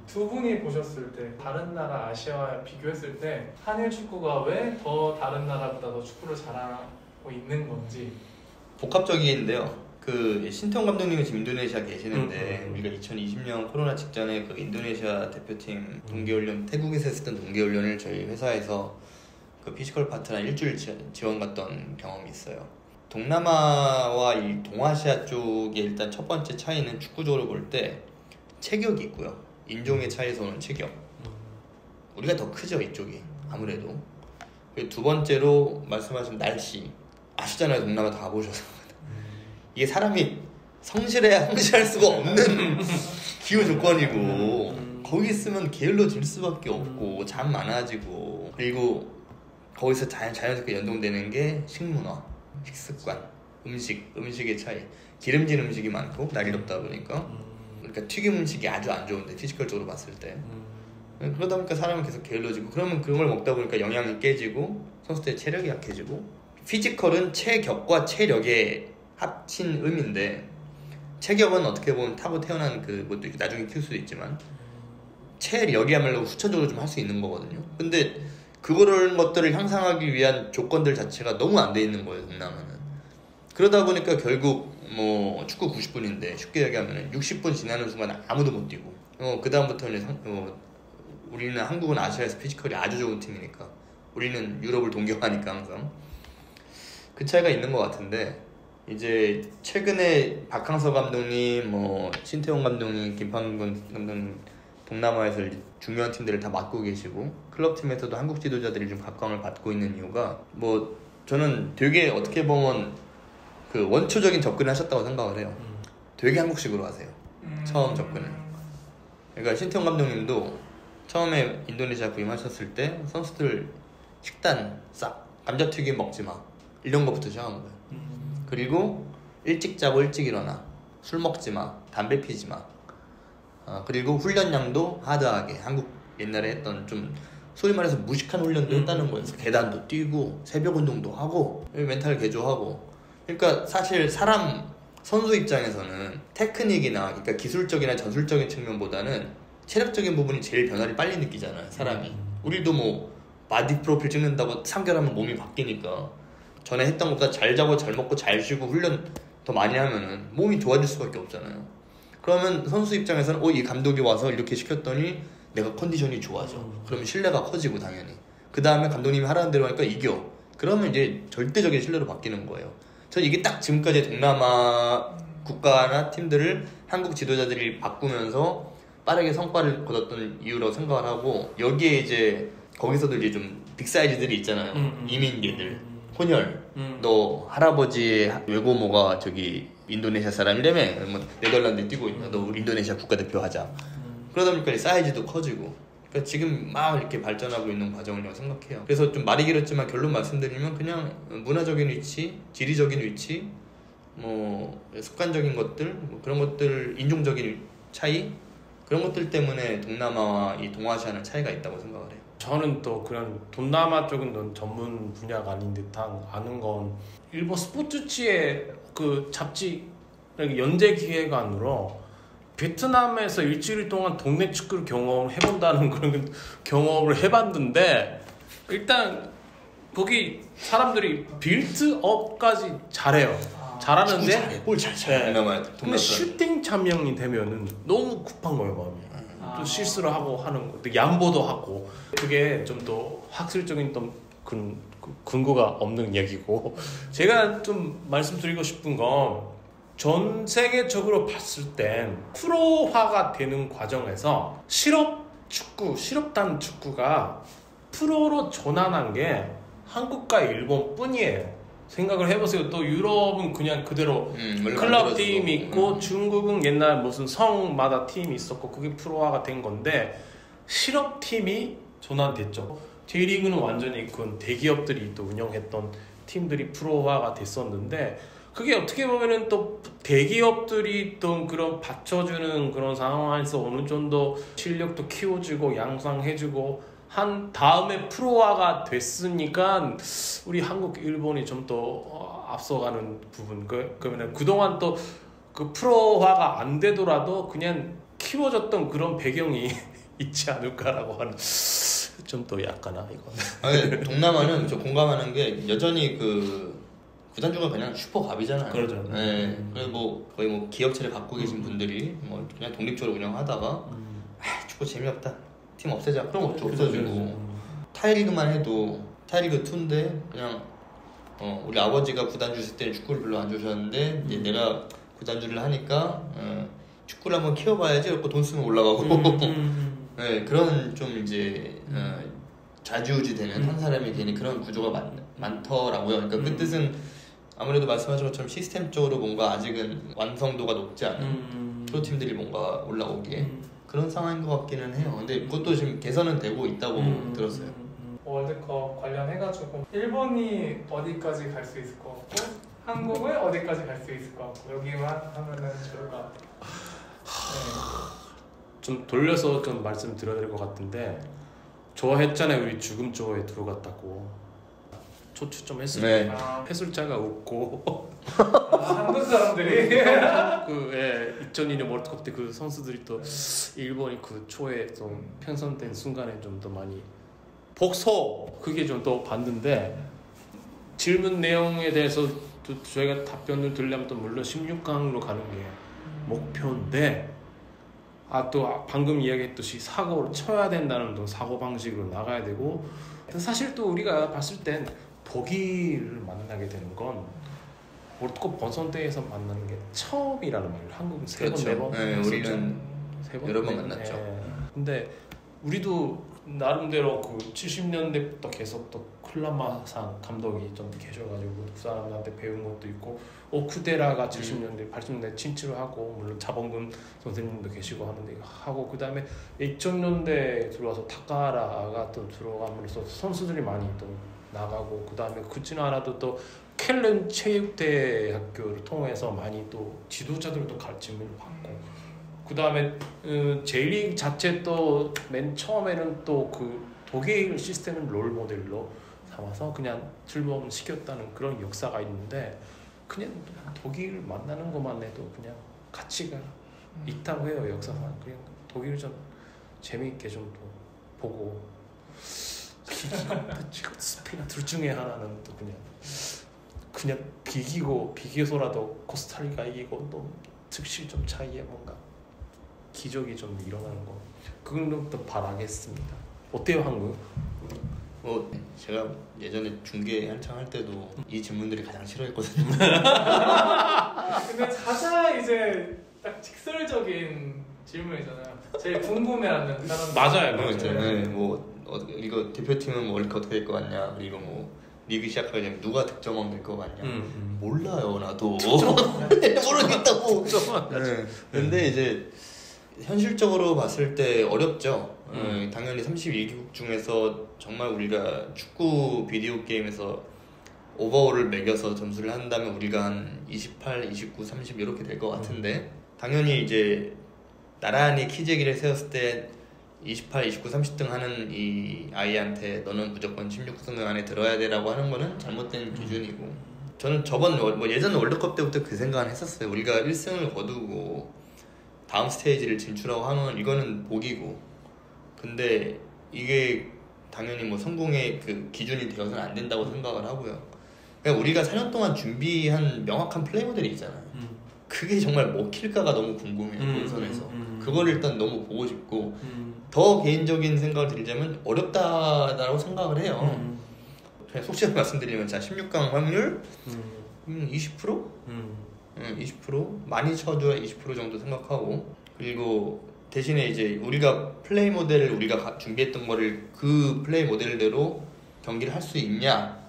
두 분이 보셨을 때 다른 나라 아시아와 비교했을 때 한일 축구가 왜 더 다른 나라보다 더 축구를 잘하고 있는 건지. 복합적인데요. 그 신태용 감독님이 지금 인도네시아 계시는데 우리가 2020년 코로나 직전에 그 인도네시아 대표팀 동계훈련, 태국에서 했었던 동계훈련을 저희 회사에서 그 피지컬 파트너 일주일 지원 갔던 경험이 있어요. 동남아와 이 동아시아 쪽의 일단 첫 번째 차이는 축구적으로 볼 때 체격이 있고요. 인종의 차이에서 오는 체격. 우리가 더 크죠, 이쪽이. 아무래도. 그리고 두 번째로 말씀하신 날씨. 아시잖아요, 동남아 다 보셔서. 이게 사람이 성실해야 성실할 수가 없는 기후 조건이고 거기 있으면 게을러질 수밖에 없고 잠 많아지고 그리고 거기서 자연스럽게 연동되는 게 식문화, 식습관, 음식의 차이. 기름진 음식이 많고 날이 덥다 보니까 그러니까 튀김 음식이 아주 안 좋은데 피지컬적으로 봤을 때 그러다 보니까 사람은 계속 게을러지고 그러면 그런 걸 먹다 보니까 영양이 깨지고 선수들의 체력이 약해지고 피지컬은 체격과 체력의 합친 의미인데 체격은 어떻게 보면 타고 태어난 그것도 나중에 키울 수도 있지만 체력이야말로 후천적으로 좀 할 수 있는 거거든요. 근데 그런 것들을 향상하기 위한 조건들 자체가 너무 안 돼 있는 거예요, 동남아는. 그러다 보니까 결국 뭐 축구 90분인데 쉽게 얘기하면 60분 지나는 순간 아무도 못 뛰고 그 다음부터는 우리는 한국은 아시아에서 피지컬이 아주 좋은 팀이니까 우리는 유럽을 동경하니까 항상 그 차이가 있는 것 같은데 이제 최근에 박항서 감독님, 뭐 신태용 감독님, 김판근 감독님 동남아에서 중요한 팀들을 다 맡고 계시고 클럽팀에서도 한국 지도자들이 좀 각광을 받고 있는 이유가 뭐 저는 되게 어떻게 보면 그 원초적인 접근을 하셨다고 생각을 해요. 되게 한국식으로 하세요. 처음 접근을. 그러니까 신태용 감독님도 처음에 인도네시아 부임하셨을 때 선수들 식단 싹 감자튀김 먹지 마 이런 거부터 시작한 거예요. 그리고 일찍 자고 일찍 일어나 술 먹지 마 담배 피지 마 그리고 훈련량도 하드하게 한국 옛날에 했던 좀 소위 말해서 무식한 훈련도 했다는 거예요. 계단도 뛰고 새벽 운동도 하고 멘탈 개조하고 그러니까 사실 선수 입장에서는 테크닉이나 그러니까 기술적이나 전술적인 측면보다는 체력적인 부분이 제일 변화를 빨리 느끼잖아요, 사람이. 우리도 뭐 바디 프로필 찍는다고 3개월 하면 몸이 바뀌니까 전에 했던 것보다 잘 자고 잘 먹고 잘 쉬고 훈련 더 많이 하면은 몸이 좋아질 수밖에 없잖아요. 그러면 선수 입장에서는 이 감독이 와서 이렇게 시켰더니 내가 컨디션이 좋아져. 그러면 신뢰가 커지고 당연히. 그 다음에 감독님이 하라는 대로 하니까 이겨. 그러면 이제 절대적인 신뢰로 바뀌는 거예요. 저는 이게 딱 지금까지 동남아 국가나 팀들을 한국 지도자들이 바꾸면서 빠르게 성과를 거뒀던 이유라고 생각을 하고 여기에 이제 거기서도 이제 좀 빅사이즈들이 있잖아요. 이민계들. 혼혈. 너 할아버지의 외고모가 저기 인도네시아 사람이라며 뭐 네덜란드에 뛰고 있나 너 우리 인도네시아 국가대표 하자. 그러다 보니까 사이즈도 커지고 그러니까 지금 막 이렇게 발전하고 있는 과정이라고 생각해요. 그래서 좀 말이 길었지만 결론 말씀드리면 그냥 문화적인 위치, 지리적인 위치, 뭐 습관적인 것들, 뭐 그런 것들, 인종적인 차이 그런 것들 때문에 동남아와 이 동아시아는 차이가 있다고 생각을 해요. 저는 또 그런 동남아 쪽은 전문 분야가 아닌 듯한 아는 건 일본 스포츠치의 그 잡지 연재 기획안으로 베트남에서 일주일 동안 동네 축구를 경험을 해본다는 그런 경험을 해봤는데 일단 거기 사람들이 빌드업까지 잘해요. 잘하는데 볼 잘 차. 근데 슈팅 참명이 되면은 너무 급한 거예요, 마음이. 또 실수를 하고 하는 거, 또 양보도 하고 그게 좀 더 학술적인 좀 근거가 없는 얘기고 제가 좀 말씀드리고 싶은 건 전 세계적으로 봤을 땐 프로화가 되는 과정에서 실업단 축구가 프로로 전환한 게 한국과 일본뿐이에요. 생각을 해보세요. 또 유럽은 그냥 그대로 클럽 팀이 있고 중국은 옛날 무슨 성마다 팀이 있었고 그게 프로화가 된 건데 실업팀이 전환됐죠. J리그는 완전히 그 대기업들이 또 운영했던 팀들이 프로화가 됐었는데 그게 어떻게 보면은 또 대기업들이 또 그런 받쳐주는 그런 상황에서 어느 정도 실력도 키워주고 양상해주고 한 다음에 프로화가 됐으니까 우리 한국, 일본이 좀 더 앞서가는 부분. 그러면 그동안 또 그 프로화가 안 되더라도 그냥 키워졌던 그런 배경이 있지 않을까라고 하는 좀 또 약간아 이거. 아니, 동남아는 저 공감하는 게 여전히 그 구단주가 그냥 슈퍼갑이잖아요. 그렇죠. 네. 그래서 뭐 거의 뭐 기업체를 갖고 계신 분들이 뭐 그냥 독립적으로 운영하다가 아, 축구 재미없다. 팀 없애자. 그럼 없어지고. 타이리그만 해도 타이리그 2인데 그냥 우리 아버지가 구단주 있을 때는 축구를 별로 안 좋아하셨는데 이제 내가 구단주를 하니까 축구를 한번 키워봐야지 그래서 돈 쓰면 올라가고 네, 그런 좀 이제 좌지우지 되는 한 사람이 괜히 그런 구조가 많더라고요. 그러니까 그 뜻은 아무래도 말씀하신 것처럼 시스템적으로 뭔가 아직은 완성도가 높지 않은 프로팀들이 뭔가 올라오기에 그런 상황인 것 같기는 해요. 근데 그것도 지금 개선은 되고 있다고 들었어요. 월드컵 관련해가지고 일본이 어디까지 갈 수 있을 것 같고 한국은 어디까지 갈 수 있을 것 같고 여기만 하면은 좋을 것 같아요. 좀 돌려서 좀 말씀드려야 될 것 같은데 좋아했잖아요. 우리 죽음 조에 들어갔다고 초추 좀 했을 때 네. 해설자가 웃고 한국 사람들이 그 2002년 월드컵 때 그 선수들이 또 일본이 그 초에 좀 편성된 순간에 좀 더 많이 복소 그게 좀 또 봤는데 질문 내용에 대해서 또 저희가 답변을 드리려면 또 물론 16강으로 가는 게 목표인데 또 방금 이야기했듯이 사고를 쳐야 된다는 또 사고 방식으로 나가야 되고 사실 또 우리가 봤을 땐 독일을 만나게 되는 건 월드컵 본선대회에서 만나는 게 처음이라는 말이에요. 한국은 세 번, 그렇죠. 네 번, 네, 우리는 세 번, 여러 번 만났죠. 근데 우리도 나름대로 그 70년대부터 계속 또 클라마상 감독이 좀 계셔가지고 그 사람한테 배운 것도 있고 오쿠데라가 70년대, 80년대 진출을 하고 물론 자본금 선생님도 계시고 하는데 하고 그 다음에 2000년대에 들어와서 타카라가 또 들어감으로써 선수들이 많이 또 나가고 그 다음에 그렇지는 않아도 또 켈른 체육대학교를 통해서 많이 또 지도자들도 가르침을 받고 그 다음에 J리그 자체 또 맨 처음에는 또 그 독일 시스템을 롤 모델로 삼아서 그냥 출범 시켰다는 그런 역사가 있는데 그냥 독일을 만나는 것만 해도 그냥 가치가 있다고 해요. 역사상 그냥 독일을 좀 재미있게 좀 또 보고 스페인 둘 중에 하나는 또 그냥 비기고서라도 코스타리카 이기고 또 즉시 좀 차이에 뭔가 기적이 좀 일어나는 거 그건 또 바라겠습니다. 어때요 한국? 뭐 제가 예전에 중계 한창 할 때도 이 질문들이 가장 싫어했거든요. 근데 가장 이제 딱 직설적인 질문이잖아요. 제일 궁금해하는 사람. 맞아요. 네, 뭐 이거 대표팀은 뭐 월드컵 어떻게 될 것 같냐, 그리고 뭐 리그 시작하게 되면 누가 득점왕 될 것 같냐. 몰라요 나도. 모르겠다고. 네. 근데 이제 현실적으로 봤을 때 어렵죠. 당연히 31개국 중에서 정말 우리가 축구 비디오 게임에서 오버올을 매겨서 점수를 한다면 우리가 한 28, 29, 30 이렇게 될 것 같은데 당연히 이제 나란히 키재기를 세웠을 때 28, 29, 30등 하는 이 아이한테 너는 무조건 16등 안에 들어야 돼라고 하는 거는 잘못된 기준이고 저는 뭐 예전 월드컵 때부터 그 생각을 했었어요. 우리가 1승을 거두고 다음 스테이지를 진출하고 하면 이거는 복이고 근데 이게 당연히 뭐 성공의 그 기준이 되어서는 안 된다고 생각을 하고요. 그러니까 우리가 4년 동안 준비한 명확한 플레이 모델이 있잖아요. 그게 정말 먹힐까가 너무 궁금해요. 본선에서 그걸 일단 너무 보고 싶고 더 개인적인 생각을 드리자면 어렵다라고 생각을 해요. 그냥 솔직히 말씀드리면 자 16강 확률 20%? 20% 많이 쳐줘야 20% 정도 생각하고 그리고 대신에 이제 우리가 플레이 모델을 우리가 준비했던 거를 그 플레이 모델대로 경기를 할 수 있냐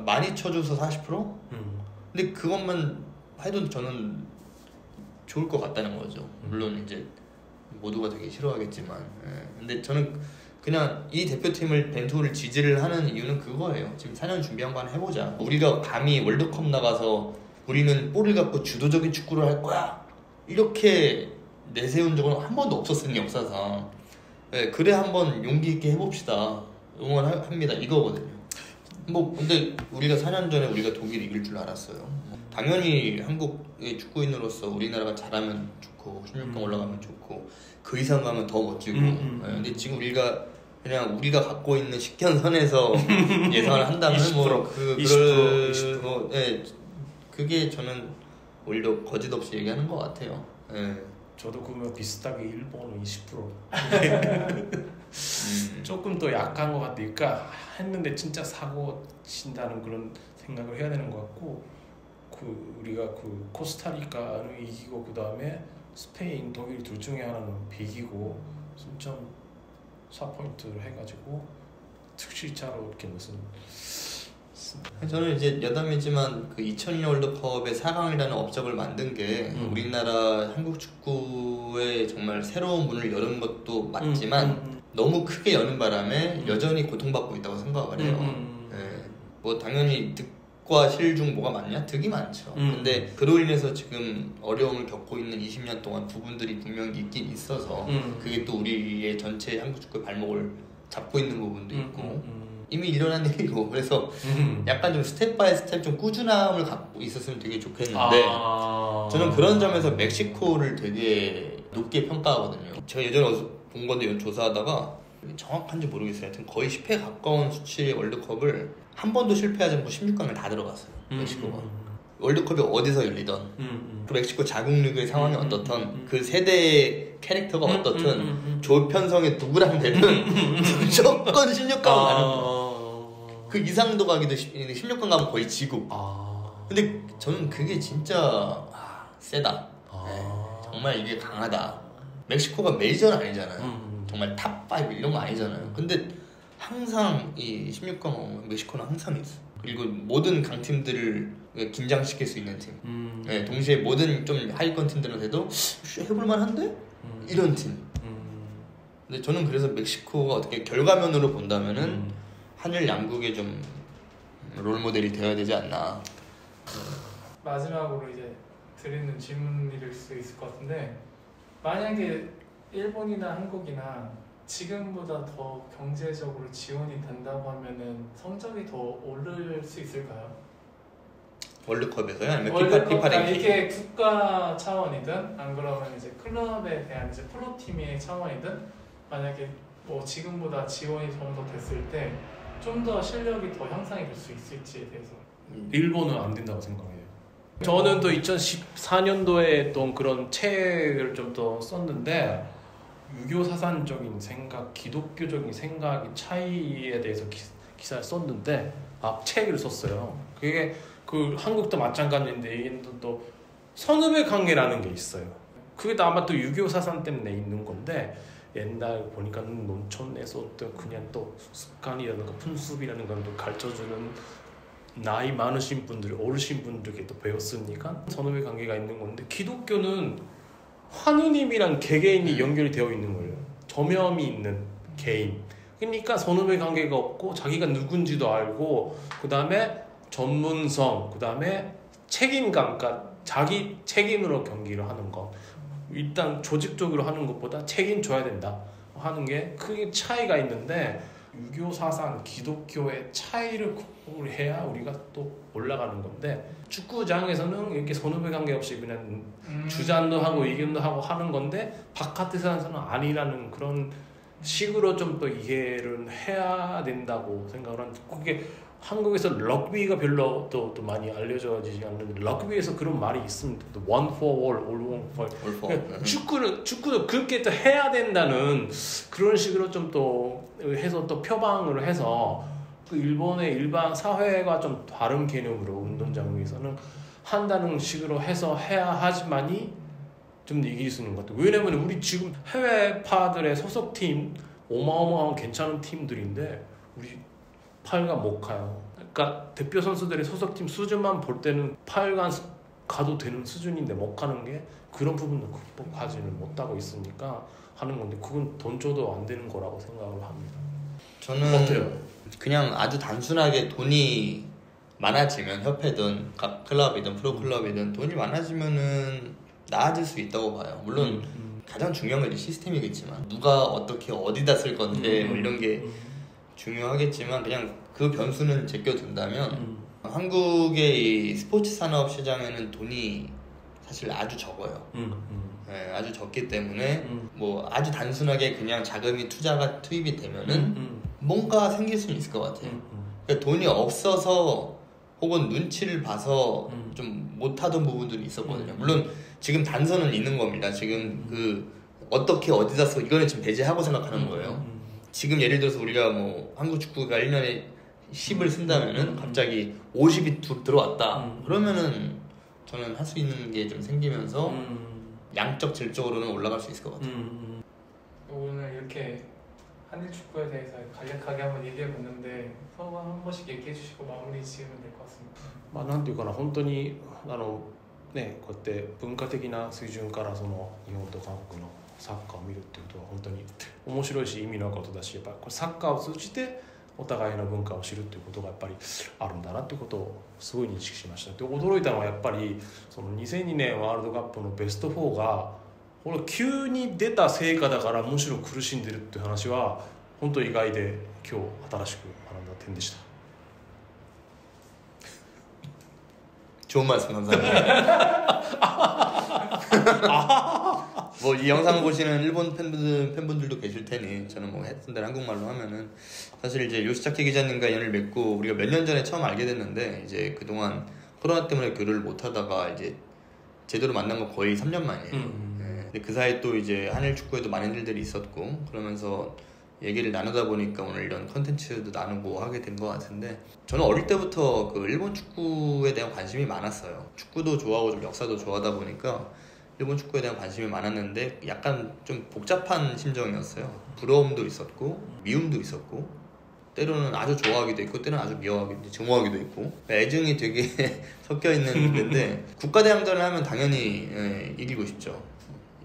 많이 쳐줘서 40%? 근데 그것만 해도 저는 좋을 것 같다는 거죠. 물론 이제 모두가 되게 싫어하겠지만 근데 저는 그냥 이 대표팀을 벤투를 지지를 하는 이유는 그거예요. 지금 4년 준비한 거 하나 해보자. 우리가 감히 월드컵 나가서 우리는 볼을 갖고 주도적인 축구를 할 거야 이렇게 내세운 적은 한 번도 없었으니 역사상 그래 한번 용기 있게 해봅시다. 응원합니다 이거거든요. 뭐 근데 우리가 4년 전에 우리가 독일 이길 줄 알았어요. 당연히 한국의 축구인으로서 우리나라가 잘하면 좋고 좋고 16강 올라가면 좋고 그 이상 가면 더 멋지고 근데 지금 우리가 그냥 우리가 갖고 있는 식견선에서 예상을 한다면 20%. 그게 저는 오히려 거짓없이 얘기하는 것 같아요. 저도 그러면 비슷하게 일본은 20% 조금 더 약한 것 같으니까 했는데 진짜 사고 친다는 그런 생각을 해야 되는 것 같고 우리가 코스타리카는 이기고 그 다음에 스페인, 독일 둘 중에 하나는 비기고 3.4포인트를 해가지고 특실차로 이렇게 무슨 저는 이제 여담이지만 그 2002년 월드컵의 4강이라는 업적을 만든 게 우리나라 한국 축구에 정말 새로운 문을 여는 것도 맞지만 너무 크게 여는 바람에 여전히 고통받고 있다고 생각을 해요. 뭐 당연히 득과 실 중 뭐가 많냐? 득이 많죠. 근데 그로 인해서 지금 어려움을 겪고 있는 20년 동안 부분들이 분명히 있긴 있어서 그게 또 우리의 전체 한국 축구의 발목을 잡고 있는 부분도 있고 이미 일어난 일이고 그래서 약간 좀 스텝 바이 스텝 좀 꾸준함을 갖고 있었으면 되게 좋겠는데 저는 그런 점에서 멕시코를 되게 높게 평가하거든요. 제가 예전에 어디서 본 건데 조사하다가 정확한지 모르겠어요. 하여튼 거의 10회 가까운 수치의 월드컵을 한 번도 실패하지 않고 16강을 다 들어갔어요. 멕시코가. 월드컵이 어디서 열리던 그 멕시코 자국 리그의 상황이 어떻던 그 세대의 캐릭터가 어떻든 조편성의 누구랑 되든 무조건 16강 가는 거예요. 그 이상도 가기도 16강 가면 거의 지고. 근데 저는 그게 진짜 세다. 정말 이게 강하다. 멕시코가 메이저는 아니잖아요. 정말 탑5 이런 거 아니잖아요. 근데 항상 이 16강 멕시코는 항상 있어. 그리고 모든 강팀들을 긴장시킬 수 있는 팀. 동시에 모든 좀 하위권 팀들한테도 해볼만 한데? 이런 팀. 근데 저는 그래서 멕시코가 어떻게 결과면으로 본다면은 한일 양국의 좀 롤모델이 되어야 되지 않나. 마지막으로 이제 드리는 질문일 수 있을 것 같은데 만약에 일본이나 한국이나 지금보다 더 경제적으로 지원이 된다고 하면은 성적이 더 오를 수 있을까요? 월드컵에서요? 아니면 월드컵 피파 랭킹? 이게 국가 차원이든 안 그러면 이제 클럽에 대한 이제 프로팀의 차원이든 만약에 뭐 지금보다 지원이 좀 더 됐을 때 좀 더 실력이 더 향상이 될 수 있을지에 대해서 일본은 안 된다고 생각해요. 저는 또 2014년도에 또 그런 책을 좀 더 썼는데 유교 사상적인 생각, 기독교적인 생각의 차이에 대해서 기사를 썼는데 책을 썼어요. 그게 그 한국도 마찬가지인데 이게 또 선후배 관계라는 게 있어요. 그게 아마 또 유교 사상 때문에 있는 건데 옛날 보니까는 농촌에서 또 그냥 또 습관이라든가 풍습이라는 걸 또 가르쳐주는 나이 많으신 분들, 어르신 분들께 또 배웠으니까 선후배 관계가 있는 건데 기독교는 하느님이랑 개개인이 연결이 되어 있는 거예요. 저명이 있는 개인. 그러니까 선후배 관계가 없고 자기가 누군지도 알고 그 다음에 전문성, 그 다음에 책임감, 그러니까 자기 책임으로 경기를 하는 것. 일단 조직적으로 하는 것보다 책임져야 된다 하는 게 크게 차이가 있는데 유교 사상, 기독교의 차이를 해야 우리가 또 올라가는 건데 축구장에서는 이렇게 선후배 관계 없이 그냥 주장도 하고 의견도 하고 하는 건데 바깥에서는 아니라는 그런 식으로 좀 더 이해를 해야 된다고 생각을 하는데 그게 한국에서 럭비가 별로 또 많이 알려져지지 않는데 럭비에서 그런 말이 있습니다. One for all, all for all. 축구도 그렇게 또 해야 된다는 그런 식으로 좀 또 해서 또 표방을 해서 그 일본의 일반 사회가 좀 다른 개념으로 운동장에서는 한다는 식으로 해서 해야 하지만이 좀 이길 수 있는 것 같아요. 왜냐면 우리 지금 해외파들의 소속팀 어마어마한 괜찮은 팀들인데 우리 8강 못 가요. 그러니까 대표 선수들의 소속팀 수준만 볼 때는 8강 가도 되는 수준인데 못 가는 게 그런 부분을 극복하지는 못하고 있으니까 하는 건데 그건 돈 줘도 안 되는 거라고 생각을 합니다. 저는 어때요? 그냥 아주 단순하게 돈이 많아지면 협회든 각 클럽이든 프로클럽이든 돈이 많아지면은 나아질 수 있다고 봐요. 물론 가장 중요한 건 시스템이겠지만 누가 어떻게 어디다 쓸 건데 뭐 이런 게 중요하겠지만 그냥 그 변수는 제껴둔다면 한국의 이 스포츠 산업 시장에는 돈이 사실 아주 적어요. 아주 적기 때문에 뭐 아주 단순하게 그냥 자금이 투자가 투입이 되면은 뭔가 생길 수는 있을 것 같아요. 그러니까 돈이 없어서 혹은 눈치를 봐서 좀 못하던 부분들이 있었거든요. 물론 지금 단서는 있는 겁니다. 지금 그 어떻게 어디다 써 이거는 지금 배제하고 생각하는 거예요. 지금 예를 들어서 우리가 뭐 한국 축구가 1년에 10을 쓴다면은 갑자기 50이 들어왔다. 그러면은 저는 할 수 있는 게 좀 생기면서 양적 질적으로는 올라갈 수 있을 것 같아요. 오늘 이렇게 한일 축구에 대해서 간략하게 한번 얘기해봤는데 소감 한 번씩 얘기해주시고 마무리 지으면 될 것 같습니다. まあなんていうかな本当にねこうやって文化的な水準からその日本と韓国のサッカーを見るっていうことは本当に面白いし意味のあることだし、やっぱりこれサッカーを通じてお互いの文化を知るっていうことがやっぱりあるんだなっていうことをすごい認識しました。で驚いたのはやっぱりその2002年ワールドカップのベスト4がこれ急に出た成果だからむしろ苦しんでるっていう話は本当意外で今日新しく学んだ点でした。 좋은 말씀 감사합니다. 뭐 이 영상 보시는 일본 팬분들도 계실 테니 저는 뭐 했던 대로 한국말로 하면은 사실 이제 요시자키 기자님과 연을 맺고 우리가 몇 년 전에 처음 알게 됐는데 이제 그동안 코로나 때문에 교류를 못 하다가 이제 제대로 만난 거 거의 3년 만이에요. 근데 그 사이 또 이제 한일 축구에도 많은 일들이 있었고 그러면서 얘기를 나누다 보니까 오늘 이런 컨텐츠도 나누고 하게 된 것 같은데 저는 어릴 때부터 그 일본 축구에 대한 관심이 많았어요. 축구도 좋아하고 좀 역사도 좋아하다 보니까 일본 축구에 대한 관심이 많았는데 약간 좀 복잡한 심정이었어요. 부러움도 있었고 미움도 있었고 때로는 아주 좋아하기도 있고 때로는 아주 미워하기도 증오하기도 있고 애증이 되게 섞여 있는 데인데 국가대항전을 하면 당연히 이기고 싶죠.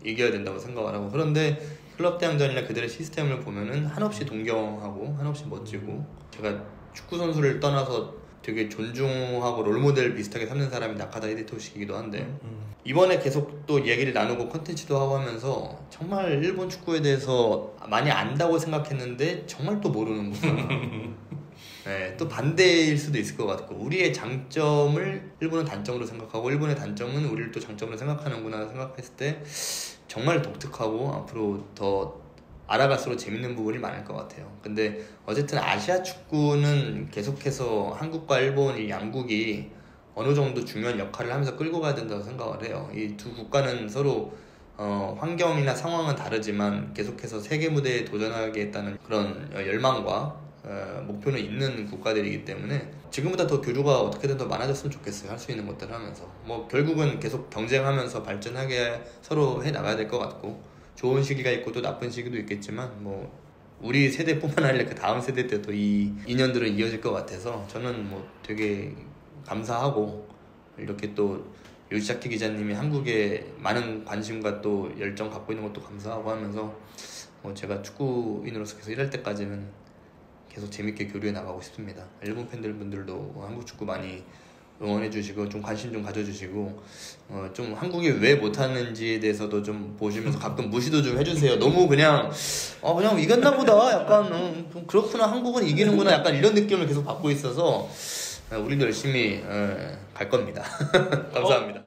이겨야 된다고 생각을 하고 그런데 클럽 대항전이나 그들의 시스템을 보면은 한없이 동경하고 한없이 멋지고 제가 축구 선수를 떠나서 되게 존중하고 롤모델 비슷하게 삼는 사람이 나카다 히데토시이기도 한데 이번에 계속 또 얘기를 나누고 컨텐츠도 하고 하면서 정말 일본 축구에 대해서 많이 안다고 생각했는데 정말 또 모르는구나. 네, 또 반대일 수도 있을 것 같고 우리의 장점을 일본은 단점으로 생각하고 일본의 단점은 우리를 또 장점으로 생각하는구나 생각했을 때 정말 독특하고 앞으로 더 알아갈수록 재밌는 부분이 많을 것 같아요. 근데 어쨌든 아시아 축구는 계속해서 한국과 일본 이 양국이 어느 정도 중요한 역할을 하면서 끌고 가야 된다고 생각을 해요. 이 두 국가는 서로 환경이나 상황은 다르지만 계속해서 세계 무대에 도전하겠다는 그런 열망과 목표는 있는 국가들이기 때문에 지금보다 더 교류가 어떻게든 더 많아졌으면 좋겠어요. 할 수 있는 것들을 하면서 뭐 결국은 계속 경쟁하면서 발전하게 서로 해 나가야 될 것 같고 좋은 시기가 있고 또 나쁜 시기도 있겠지만 뭐 우리 세대뿐만 아니라 그 다음 세대 때도 이 인연들은 이어질 것 같아서 저는 뭐 되게 감사하고 이렇게 또 요시자키 기자님이 한국에 많은 관심과 또 열정 갖고 있는 것도 감사하고 하면서 뭐 제가 축구인으로서 계속 일할 때까지는 계속 재밌게 교류해 나가고 싶습니다. 일본 팬들분들도 한국 축구 많이 응원해주시고 좀 관심 좀 가져주시고 좀 한국이 왜 못하는지에 대해서도 좀 보시면서 가끔 무시도 좀 해주세요. 너무 그냥 이겼나 보다 약간 좀 그렇구나 한국은 이기는구나 약간 이런 느낌을 계속 받고 있어서 우리도 열심히 갈 겁니다. 감사합니다.